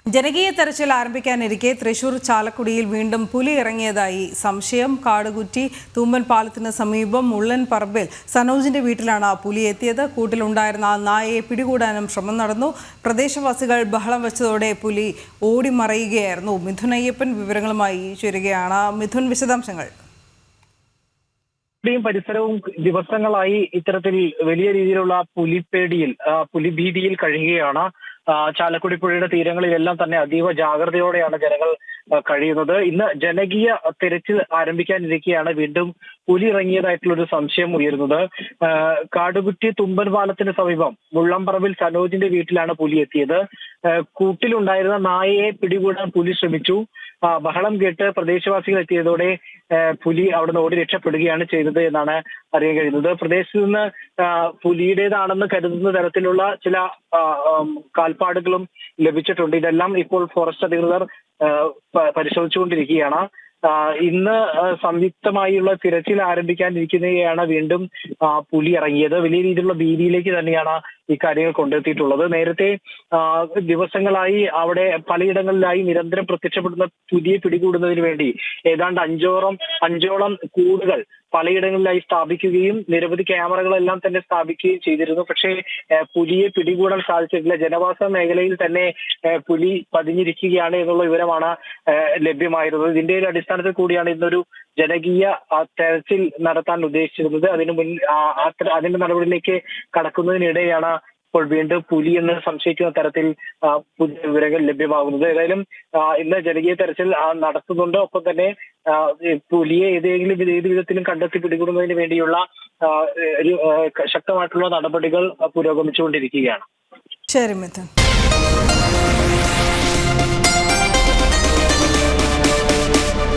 ജനകീയ തെരച്ചിൽ ആരംഭിക്കാനിരിക്കെ തൃശൂർ ചാലക്കുടിയിൽ വീണ്ടും പുലി ഇറങ്ങിയതായി സംശയം. കാടുകുറ്റി തൂമ്പൻ പാലത്തിന് സമീപം മുള്ളൻ പറമ്പിൽ സനോജിന്റെ വീട്ടിലാണ് പുലി എത്തിയത്. കൂട്ടിലുണ്ടായിരുന്ന നായയെ പിടികൂടാനും ശ്രമം നടന്നു. പ്രദേശവാസികൾ ബഹളം വെച്ചതോടെ പുലി ഓടിമറയുകയായിരുന്നു. മിഥുൻ അയ്യപ്പൻ വിവരങ്ങളുമായി ചേരുകയാണ്. മിഥുൻ, വിശദാംശങ്ങൾ. പരിസരവും ദിവസങ്ങളായി ഇത്തരത്തിൽ വലിയ രീതിയിലുള്ള പുലിഭീതിയിൽ കഴിയുകയാണ്. ചാലക്കുടി പുഴയുടെ തീരങ്ങളിലെല്ലാം തന്നെ അതീവ ജാഗ്രതയോടെയാണ് ജനങ്ങൾ കഴിയുന്നത്. ഇന്ന് ജനകീയ തെരച്ചിൽ ആരംഭിക്കാനിരിക്കെയാണ് വീണ്ടും പുലി ഇറങ്ങിയതായിട്ടുള്ളൊരു സംശയം ഉയരുന്നത്. കാടുകുറ്റി തുമ്പൻ പാലത്തിന് സമീപം മുള്ളംപറമ്പിൽ സനോജിന്റെ വീട്ടിലാണ് പുലി എത്തിയത്. കൂട്ടിലുണ്ടായിരുന്ന നായയെ പിടികൂടാൻ പുലി ശ്രമിച്ചു. ബഹളം കേട്ട് പ്രദേശവാസികൾ എത്തിയതോടെ പുലി അവിടുന്ന് ഓടി രക്ഷപ്പെടുകയാണ് ചെയ്തത് എന്നാണ് അറിയാൻ കഴിയുന്നത്. പ്രദേശത്ത് നിന്ന് പുലിയുടേതാണെന്ന് കരുതുന്ന തരത്തിലുള്ള ചില കാൽപ്പാടുകളും ലഭിച്ചിട്ടുണ്ട്. ഇതെല്ലാം ഇപ്പോൾ ഫോറസ്റ്റ് അധികൃതർ പരിശോധിച്ചുകൊണ്ടിരിക്കുകയാണ്. ഇന്ന് സംയുക്തമായുള്ള തിരച്ചിൽ ആരംഭിക്കാനിരിക്കുന്നതാണ് വീണ്ടും പുലി ഇറങ്ങിയത്. വലിയ രീതിയിലുള്ള ഭീതിയിലേക്ക് തന്നെയാണ് ഈ കാര്യങ്ങൾ കൊണ്ടെത്തിയിട്ടുള്ളത്. നേരത്തെ ദിവസങ്ങളായി അവിടെ പലയിടങ്ങളിലായി നിരന്തരം പ്രത്യക്ഷപ്പെടുന്ന പുലിയെ പിടികൂടുന്നതിന് വേണ്ടി ഏതാണ്ട് അഞ്ചോളം കൂടുകൾ പലയിടങ്ങളിലായി സ്ഥാപിക്കുകയും നിരവധി ക്യാമറകളെല്ലാം തന്നെ സ്ഥാപിക്കുകയും ചെയ്തിരുന്നു. പക്ഷേ പുലിയെ പിടികൂടാൻ സാധിച്ചിട്ടില്ല. ജനവാസ മേഖലയിൽ തന്നെ പുലി പതിഞ്ഞിരിക്കുകയാണ് എന്നുള്ള വിവരമാണ് ലഭ്യമായിരുന്നത്. ഇതിന്റെ ഒരു അടിസ്ഥാനത്തിൽ കൂടിയാണ് ഇന്നൊരു ജനകീയ തെരച്ചിൽ നടത്താൻ ഉദ്ദേശിച്ചിരുന്നത്. അതിന്റെ നടപടിയിലേക്ക് കടക്കുന്നതിനിടെയാണ് ഇപ്പോൾ വീണ്ടും പുലി എന്ന് സംശയിക്കുന്ന തരത്തിൽ പുതിയ വിവരങ്ങൾ ലഭ്യമാകുന്നത്. ഏതായാലും ഇന്ന് ജനകീയ തെരച്ചിൽ നടത്തുന്നുണ്ട്. ഒപ്പം തന്നെ പുലിയെ ഏത് വിധത്തിലും കണ്ടെത്തി പിടികൂടുന്നതിന് വേണ്ടിയുള്ള ഒരു ശക്തമായിട്ടുള്ള നടപടികൾ പുരോഗമിച്ചുകൊണ്ടിരിക്കുകയാണ്. ശരി മിഥുൻ.